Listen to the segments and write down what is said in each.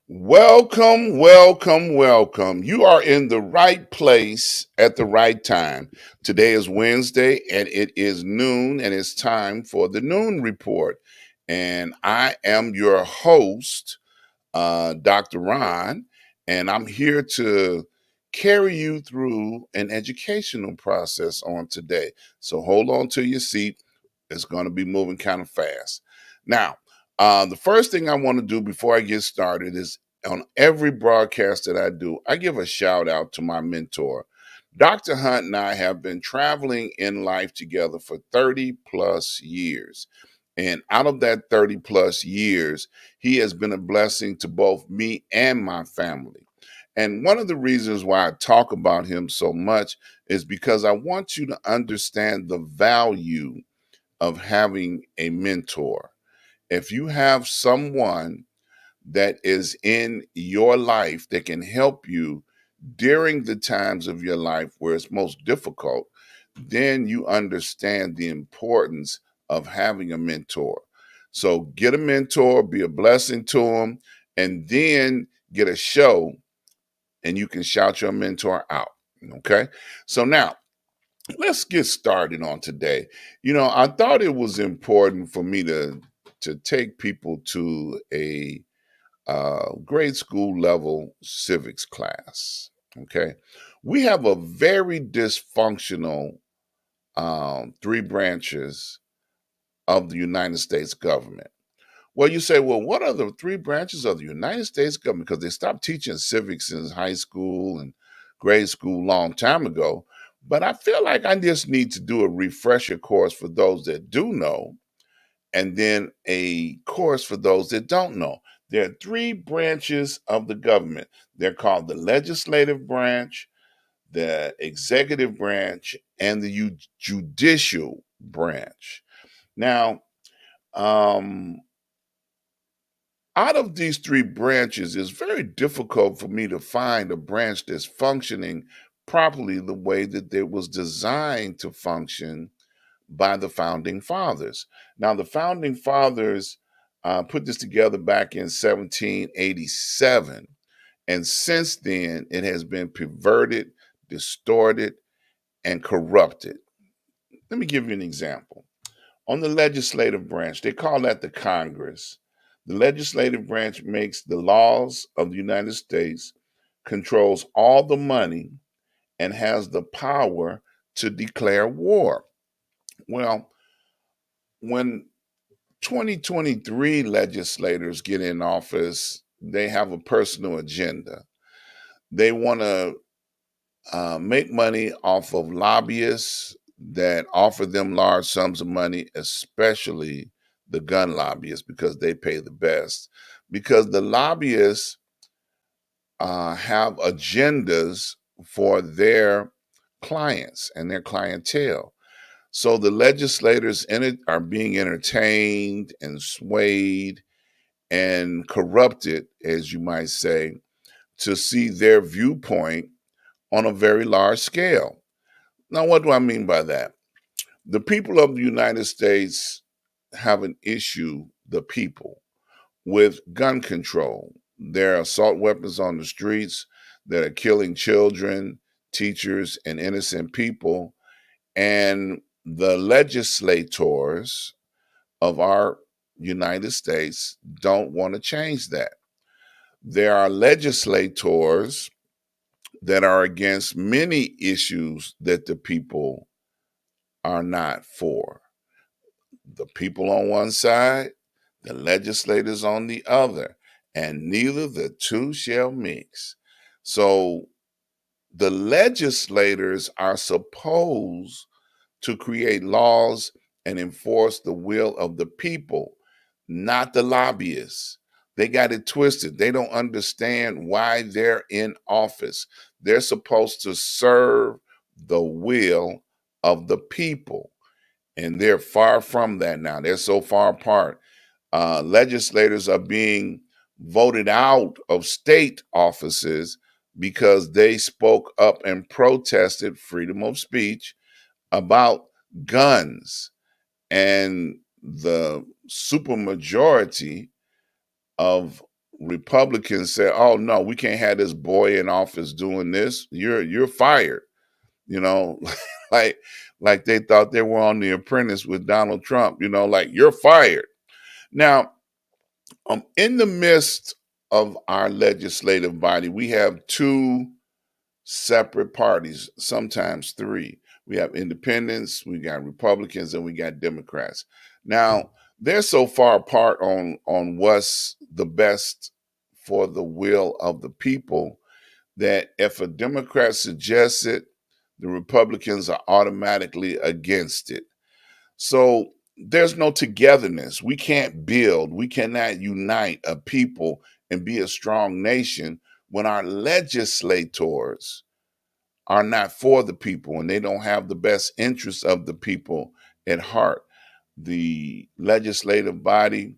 Welcome, welcome, welcome. You are in the right place at the right time. Today is Wednesday and it is noon and it's time for the noon report. And I am your host, Dr. Ron, and I'm here to carry you through an educational process on today. So hold on to your seat. It's going to be moving kind of fast. Now, the first thing I want to do before I get started is on every broadcast that I do, I give a shout out to my mentor. Dr. Hunt and I have been traveling in life together for 30 plus years. And out of that 30 plus years, he has been a blessing to both me and my family. And one of the reasons why I talk about him so much is because I want you to understand the value of having a mentor. If you have someone that is in your life that can help you during the times of your life where it's most difficult, then you understand the importance of having a mentor. So get a mentor, be a blessing to them, and then get a show and you can shout your mentor out. Okay. So now let's get started on today. I thought it was important for me to take people to a grade school level civics class. Okay. We have a very dysfunctional three branches of the United States government. Well, you say, well, what are the three branches of the United States government? Because they stopped teaching civics in high school and grade school long time ago. But I feel like I just need to do a refresher course for those that do know, and then a course for those that don't know. There are three branches of the government. They're called the legislative branch, the executive branch, and the judicial branch. Now, um, out of these three branches, it's very difficult for me to find a branch that's functioning properly the way that it was designed to function by the founding fathers. Now, the founding fathers put this together back in 1787. And since then, it has been perverted, distorted, and corrupted. Let me give you an example. On the legislative branch, they call that the Congress. The legislative branch makes the laws of the United States, controls all the money, and has the power to declare war. Well, when 2023 legislators get in office, they have a personal agenda. They want to make money off of lobbyists that offer them large sums of money, especially the gun lobbyists, because they pay the best. Because the lobbyists have agendas for their clients and their clientele. So the legislators in it are being entertained and swayed and corrupted, as you might say, to see their viewpoint on a very large scale. Now, what do I mean by that? The people of the United States have an issue, the people, with gun control. There are assault weapons on the streets that are killing children, teachers, and innocent people. And the legislators of our United States don't want to change that. There are legislators that are against many issues that the people are not for. The people on one side, the legislators on the other, and neither the two shall mix. So the legislators are supposed to create laws and enforce the will of the people, not the lobbyists. They got it twisted. They don't understand why they're in office. They're supposed to serve the will of the people. And they're far from that now. They're so far apart. Legislators are being voted out of state offices because they spoke up and protested freedom of speech about guns. And the supermajority of Republicans said, "Oh no, we can't have this boy in office doing this. You're fired." You know, like like they thought they were on The Apprentice with Donald Trump. You know, like you're fired. Now, in the midst of our legislative body, we have two separate parties, sometimes three. We have independents, we got Republicans, and we got Democrats. Now, they're so far apart on what's the best for the will of the people that if a Democrat suggests it, the Republicans are automatically against it. So there's no togetherness. We can't build, we cannot unite a people and be a strong nation when our legislators are not for the people and they don't have the best interests of the people at heart. The legislative body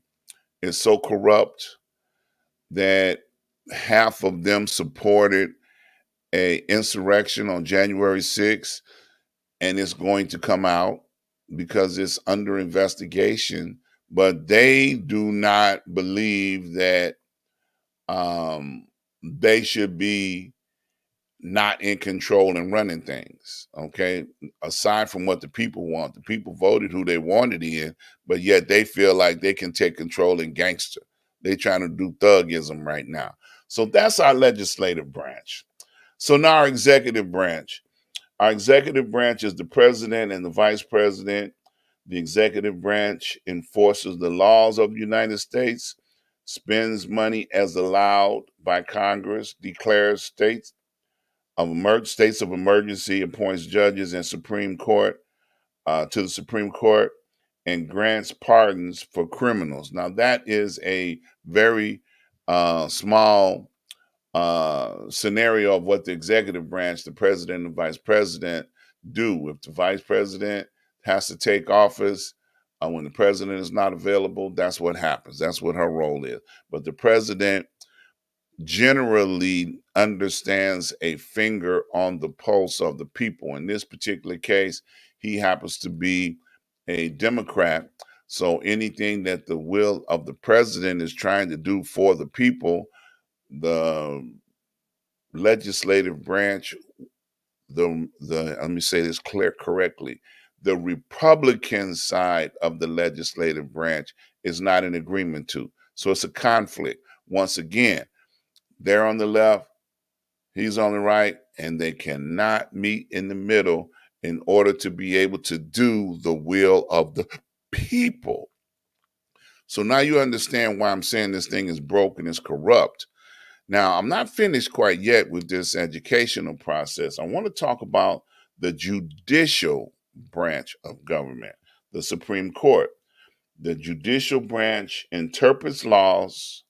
is so corrupt that half of them supported a insurrection on January 6th, and it's going to come out because it's under investigation. But they do not believe that they should be not in control and running things. Okay. Aside from what the people voted who they wanted in, but yet they feel like they can take control and gangster. They trying to do thugism right now. So that's our legislative branch. So now our executive branch. Our executive branch is the president and the vice president. The executive branch enforces the laws of the United States, spends money as allowed by Congress, declares states of emergency, appoints judges and Supreme Court to the Supreme Court, and grants pardons for criminals. Now that is a very small scenario of what the executive branch, the president and vice president, do. If the vice president has to take office when the president is not available, that's what happens. That's what her role is. But the president generally understands a finger on the pulse of the people. In this particular case, he happens to be a Democrat. So anything that the will of the president is trying to do for the people, the legislative branch, the let me say this correctly, the Republican side of the legislative branch is not in agreement to. So it's a conflict. Once again, they're on the left, he's on the right, and they cannot meet in the middle in order to be able to do the will of the people. So now you understand why I'm saying this thing is broken, it's corrupt. Now, I'm not finished quite yet with this educational process. I want to talk about the judicial branch of government, the Supreme Court. The judicial branch interprets laws,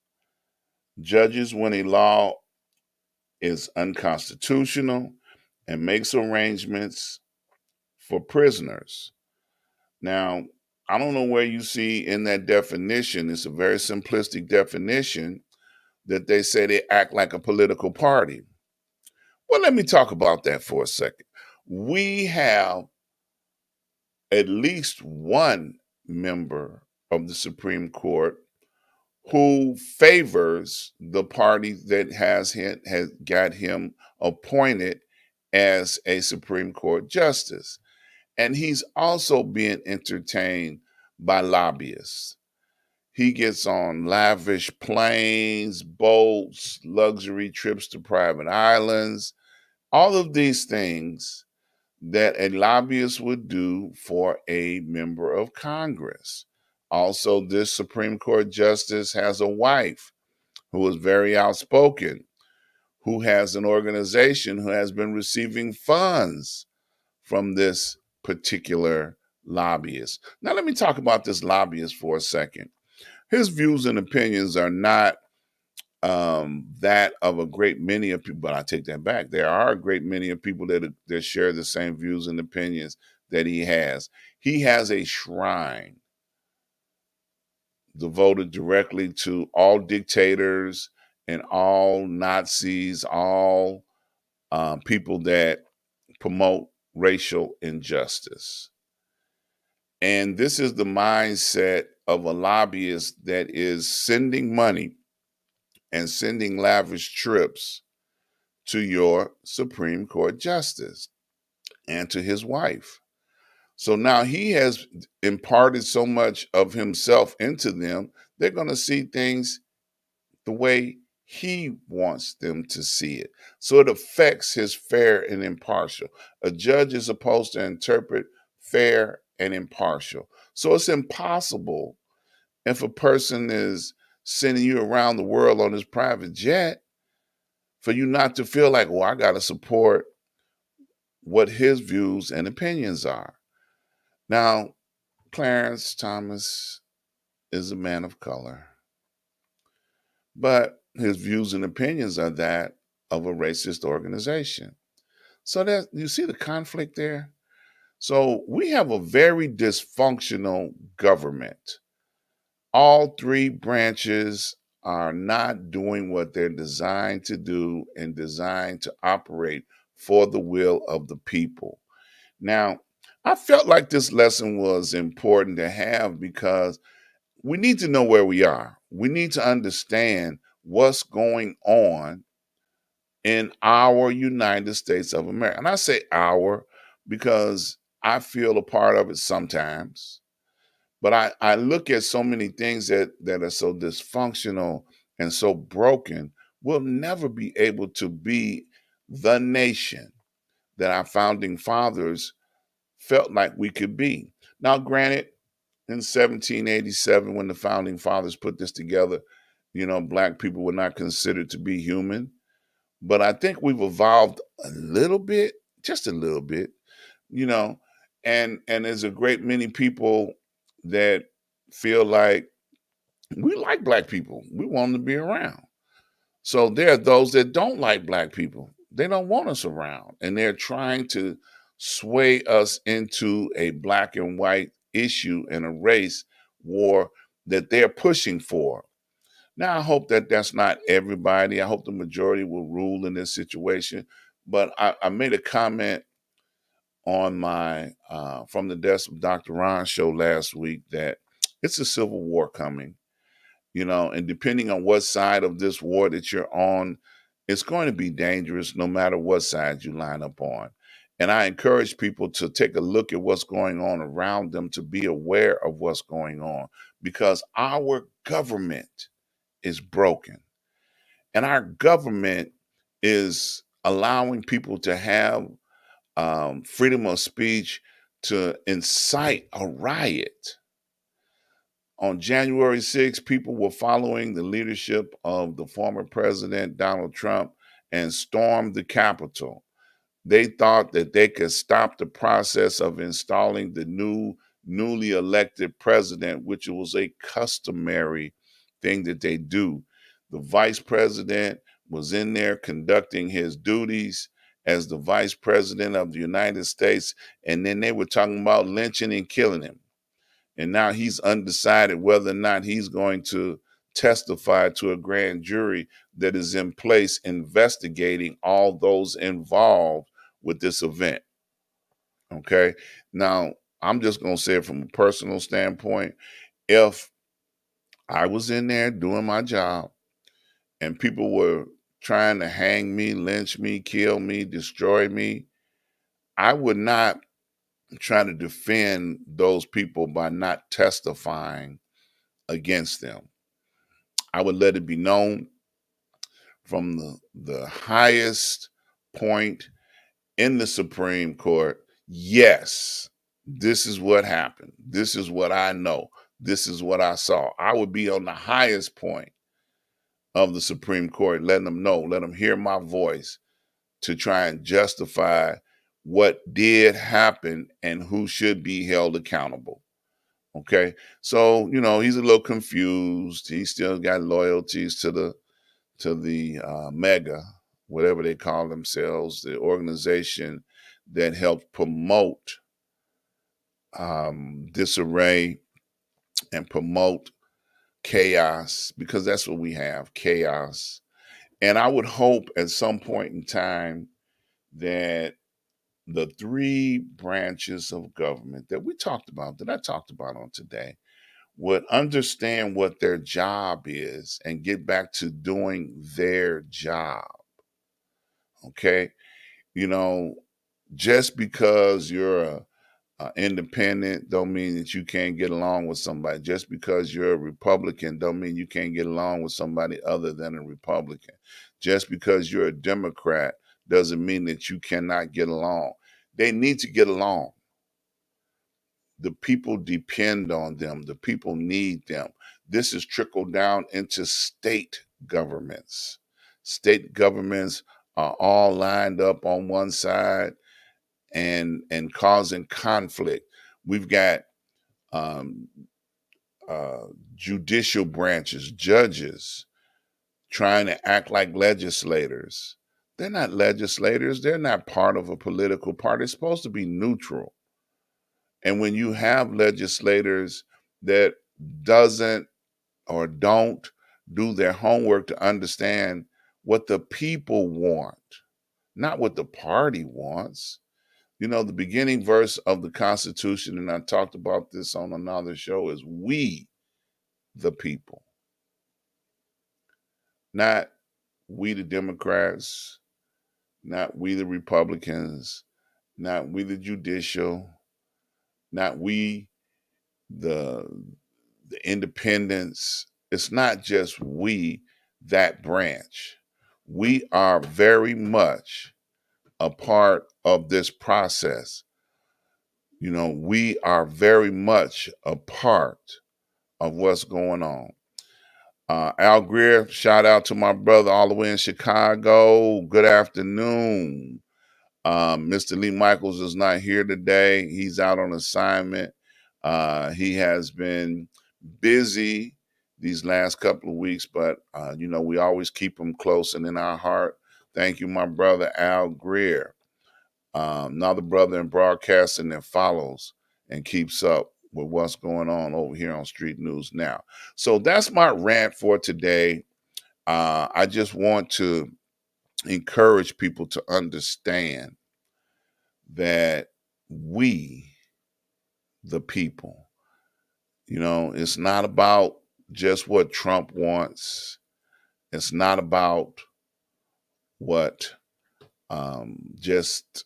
judges when a law is unconstitutional, and makes arrangements for prisoners. Now, I don't know where you see in that definition, it's a very simplistic definition, that they say they act like a political party. Well, let me talk about that for a second. We have at least one member of the Supreme Court who favors the party that has got him appointed as a Supreme Court justice. And he's also being entertained by lobbyists. He gets on lavish planes, boats, luxury trips to private islands, all of these things that a lobbyist would do for a member of Congress. Also, this Supreme Court justice has a wife who is very outspoken, who has an organization who has been receiving funds from this particular lobbyist. Now, let me talk about this lobbyist for a second. His views and opinions are not that of a great many of people, but I take that back. There are a great many of people that share the same views and opinions that he has. He has a shrine devoted directly to all dictators and all Nazis, all people that promote racial injustice. And this is the mindset of a lobbyist that is sending money and sending lavish trips to your Supreme Court justice and to his wife. So now he has imparted so much of himself into them, they're going to see things the way he wants them to see it. So it affects his fair and impartial. A judge is supposed to interpret fair and impartial. So it's impossible if a person is sending you around the world on his private jet for you not to feel like, well, I got to support what his views and opinions are. Now, Clarence Thomas is a man of color, but his views and opinions are that of a racist organization. So that you see the conflict there. So we have a very dysfunctional government. All three branches are not doing what they're designed to do and designed to operate for the will of the people. Now, I felt like this lesson was important to have because we need to know where we are. We need to understand what's going on in our United States of America. And I say our because I feel a part of it sometimes. But I look at so many things that are so dysfunctional and so broken, we'll never be able to be the nation that our founding fathers felt like we could be. Now, granted, in 1787, when the founding fathers put this together, Black people were not considered to be human. But I think we've evolved a little bit, just a little bit, you know, and there's a great many people that feel like we like Black people. We want them to be around. So there are those that don't like Black people. They don't want us around. And they're trying to sway us into a black and white issue and a race war that they're pushing for. Now, I hope that that's not everybody. I hope the majority will rule in this situation. But I made a comment on my From the Desk of Dr. Ron show last week that it's a civil war coming, and depending on what side of this war that you're on, it's going to be dangerous no matter what side you line up on. And I encourage people to take a look at what's going on around them, to be aware of what's going on, because our government is broken. And our government is allowing people to have freedom of speech to incite a riot. On January 6th, people were following the leadership of the former president, Donald Trump, and stormed the Capitol. They thought that they could stop the process of installing the newly elected president, which was a customary thing that they do. The vice president was in there conducting his duties as the vice president of the United States, and then they were talking about lynching and killing him. And now he's undecided whether or not he's going to testify to a grand jury that is in place investigating all those involved with this event. Okay. Now, I'm just going to say it from a personal standpoint. If I was in there doing my job and people were trying to hang me, lynch me, kill me, destroy me, I would not try to defend those people by not testifying against them. I would let it be known from the highest point in the Supreme Court, yes, this is what happened. This is what I know. This is what I saw. I would be on the highest point of the Supreme Court, letting them know, let them hear my voice to try and justify what did happen and who should be held accountable. Okay. So, he's a little confused. He still got loyalties to the mega, whatever they call themselves, the organization that helps promote disarray and promote chaos, because that's what we have, chaos. And I would hope at some point in time that the three branches of government that I talked about on today, would understand what their job is and get back to doing their job. Okay. You know, just because you're a independent don't mean that you can't get along with somebody. Just because you're a Republican don't mean you can't get along with somebody other than a Republican. Just because you're a Democrat doesn't mean that you cannot get along. They need to get along. The people depend on them. The people need them. This is trickled down into state governments. State governments are all lined up on one side and causing conflict. We've got um, uh, judicial branches, judges trying to act like legislators. They're not legislators. They're not part of a political party. It's supposed to be neutral. And when you have legislators that doesn't or don't do their homework to understand what the people want, not what the party wants. You know, the beginning verse of the Constitution, and I talked about this on another show, is we, the people, not we, the Democrats, not we, the Republicans, not we, the judicial, not we, the independents. It's not just we, that branch. We are very much a part of this process. You know, we are very much a part of what's going on. Al Greer, shout out to my brother all the way in Chicago. Good afternoon. Mr. Lee Michaels is not here today. He's out on assignment. He has been busy these last couple of weeks, but you know, we always keep him close and in our heart. Thank you, my brother Al Greer. Another brother in broadcasting that follows and keeps up with what's going on over here on Street News Now. So that's my rant for today. I just want to encourage people to understand that we, the people, you know, it's not about just what Trump wants. It's not about what just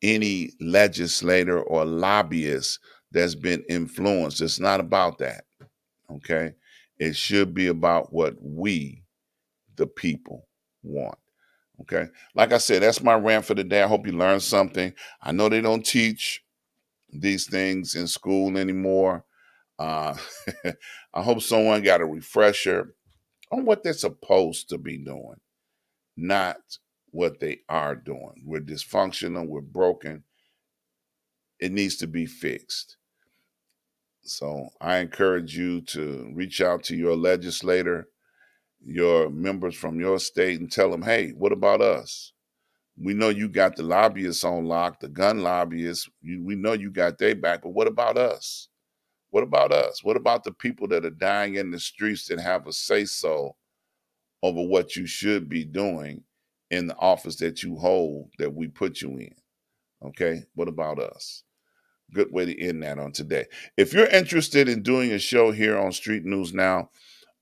any legislator or lobbyist that's been influenced. It's not about that. Okay. It should be about what we, the people, want. Okay. Like I said, that's my rant for the day. I hope you learned something. I know they don't teach these things in school anymore. Uh, I hope someone got a refresher on what they're supposed to be doing, not what they are doing. We're dysfunctional, we're broken. It needs to be fixed. So I encourage you to reach out to your legislator, your members from your state, and tell them, hey, what about us? We know you got the lobbyists on lock, the gun lobbyists. We know you got their back, but what about us? What about us? What about the people that are dying in the streets that have a say-so over what you should be doing in the office that you hold, that we put you in? Okay, what about us? Good way to end that on today. If you're interested in doing a show here on Street News Now,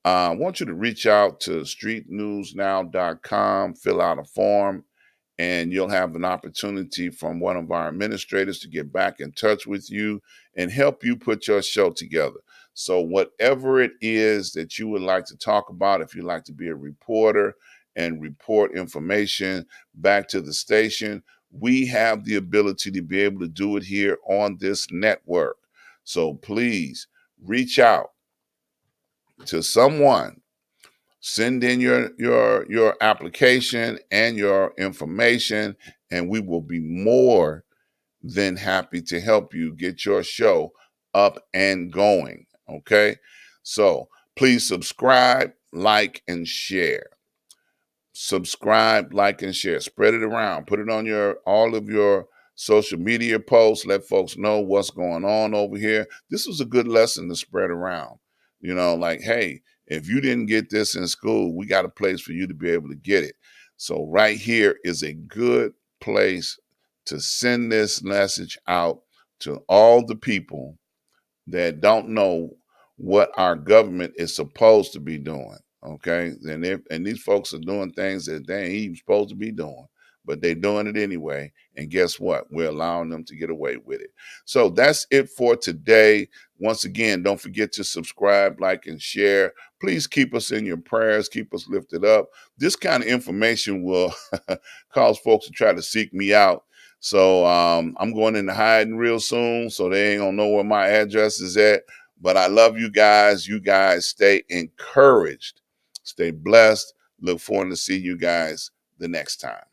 I want you to reach out to streetnewsnow.com, fill out a form, and you'll have an opportunity from one of our administrators to get back in touch with you and help you put your show together. So whatever it is that you would like to talk about, if you'd like to be a reporter and report information back to the station, we have the ability to be able to do it here on this network. So please reach out to someone. Send in your application and your information, and we will be more than happy to help you get your show up and going. Okay, so please subscribe, like, and share. Subscribe, like, and share. Spread it around. Put it on all of your social media posts. Let folks know what's going on over here. This was a good lesson to spread around. You know, like, hey, if you didn't get this in school, we got a place for you to be able to get it. So right here is a good place to send this message out to all the people that don't know what our government is supposed to be doing. Okay, and these folks are doing things that they ain't even supposed to be doing, but they're doing it anyway. And guess what? We're allowing them to get away with it. So that's it for today. Once again, don't forget to subscribe, like, and share. Please keep us in your prayers. Keep us lifted up. This kind of information will cause folks to try to seek me out. So I'm going into hiding real soon, so they ain't gonna know where my address is at. But I love you guys. You guys stay encouraged, stay blessed. Look forward to see you guys the next time.